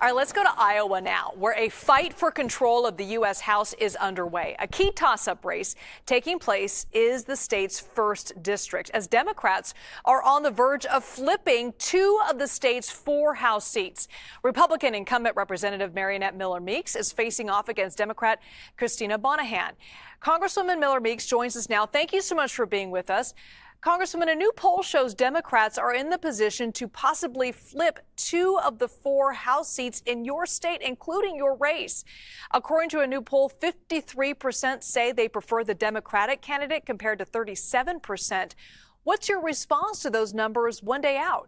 All right, let's go to Iowa now, where a fight for control of the U.S. House is underway. A key toss-up race taking place is the state's first district, as Democrats are on the verge of flipping two of the state's 4 House seats. Republican incumbent Representative Mariannette Miller-Meeks is facing off against Democrat Christina Bohannan. Congresswoman Miller-Meeks joins us now. Thank you so much for being with us. Congresswoman, a new poll shows Democrats are in the position to possibly flip 2 of the 4 House seats in your state, including your race. According to a new poll, 53% say they prefer the Democratic candidate compared to 37%. What's your response to those numbers one day out?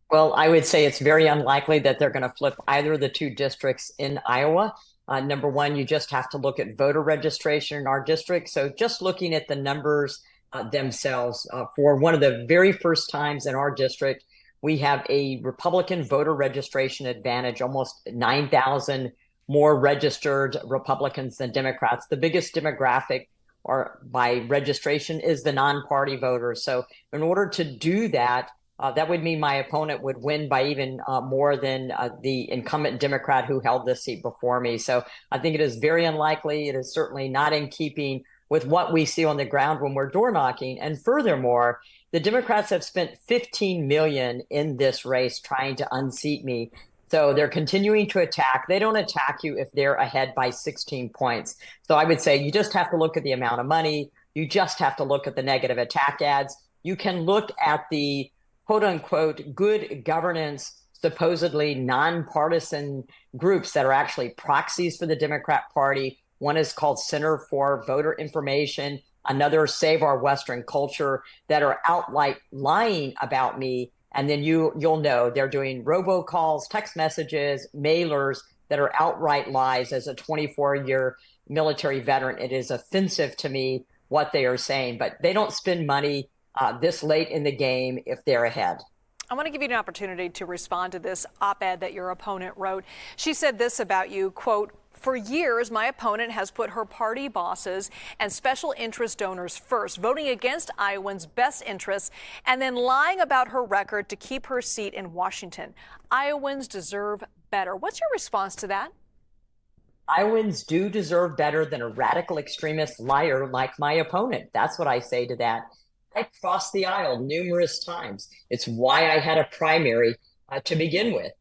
Well, I would say it's very unlikely that they're going to flip either of the 2 districts in Iowa. Number one, you just have to look at voter registration in our district. So just looking at the numbers themselves, for one of the very first times in our district, we have a Republican voter registration advantage, almost 9,000 more registered Republicans than Democrats. The biggest demographic or by registration is the non-party voters. So in order to do that, that would mean my opponent would win by even more than the incumbent Democrat who held this seat before me. So I think it is very unlikely. It is certainly not in keeping with what we see on the ground when we're door knocking. And furthermore, the Democrats have spent $15 million in this race trying to unseat me. So they're continuing to attack. They don't attack you if they're ahead by 16 points. So I would say you just have to look at the amount of money. You just have to look at the negative attack ads. You can look at the quote unquote good governance, supposedly nonpartisan groups that are actually proxies for the Democrat Party. One is called Center for Voter Information, another Save Our Western Culture, that are outright lying about me. And then you'll know they're doing robocalls, text messages, mailers that are outright lies. As a 24-year military veteran, it is offensive to me what they are saying, but they don't spend money this late in the game if they're ahead. I want to give you an opportunity to respond to this op-ed that your opponent wrote. She said this about you, quote, "For years, my opponent has put her party bosses and special interest donors first, voting against Iowans' best interests and then lying about her record to keep her seat in Washington. Iowans deserve better." What's your response to that? Iowans do deserve better than a radical extremist liar like my opponent. That's what I say to that. I crossed the aisle numerous times. It's why I had a primary to begin with.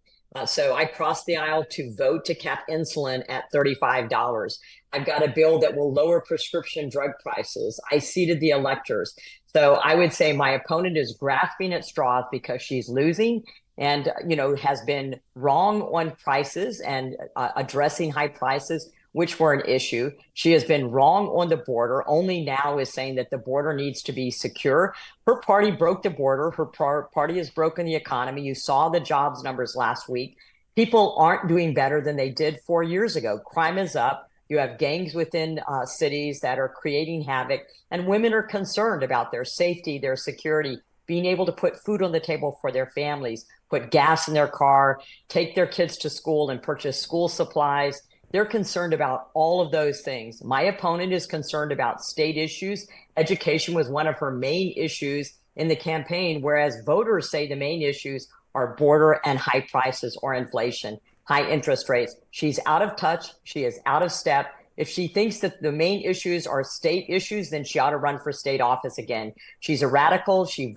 So I crossed the aisle to vote to cap insulin at $35. I've got a bill that will lower prescription drug prices. I seated the electors. So I would say my opponent is grasping at straws because she's losing and, has been wrong on prices and addressing high prices, which were an issue. She has been wrong on the border, only now is saying that the border needs to be secure. Her party broke the border. Her party has broken the economy. You saw the jobs numbers last week. People aren't doing better than they did 4 years ago. Crime is up. You have gangs within cities that are creating havoc, and women are concerned about their safety, their security, being able to put food on the table for their families, put gas in their car, take their kids to school and purchase school supplies. They're concerned about all of those things. My opponent is concerned about state issues. Education was one of her main issues in the campaign, whereas voters say the main issues are border and high prices or inflation, high interest rates. She's out of touch. She is out of step. If she thinks that the main issues are state issues, then she ought to run for state office again. She's a radical. She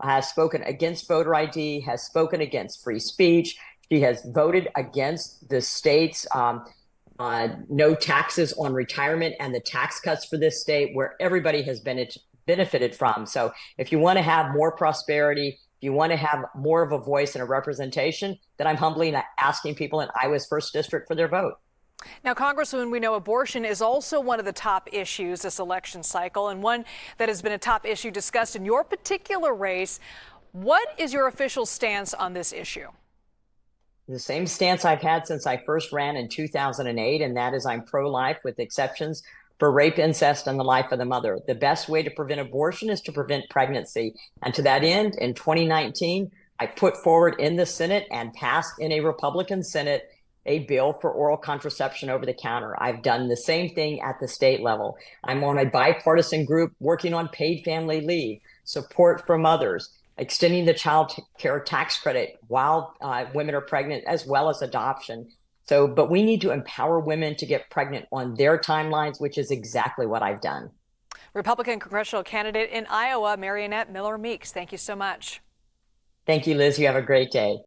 has spoken against voter ID, has spoken against free speech. She has voted against the state's no taxes on retirement and the tax cuts for this state, where everybody has benefited from. So if you want to have more prosperity, if you want to have more of a voice and a representation, then I'm humbly asking people in Iowa's 1st District for their vote. Now, Congresswoman, we know abortion is also one of the top issues this election cycle, and one that has been a top issue discussed in your particular race. What is your official stance on this issue? The same stance I've had since I first ran in 2008, and that is I'm pro-life with exceptions for rape, incest, and the life of the mother. The best way to prevent abortion is to prevent pregnancy. And to that end, in 2019, I put forward in the Senate and passed in a Republican Senate a bill for oral contraception over the counter. I've done the same thing at the state level. I'm on a bipartisan group working on paid family leave, support for mothers, extending the child care tax credit while women are pregnant, as well as adoption. So, but we need to empower women to get pregnant on their timelines, which is exactly what I've done. Republican congressional candidate in Iowa, Mariannette Miller-Meeks, thank you so much. Thank you, Liz. You have a great day.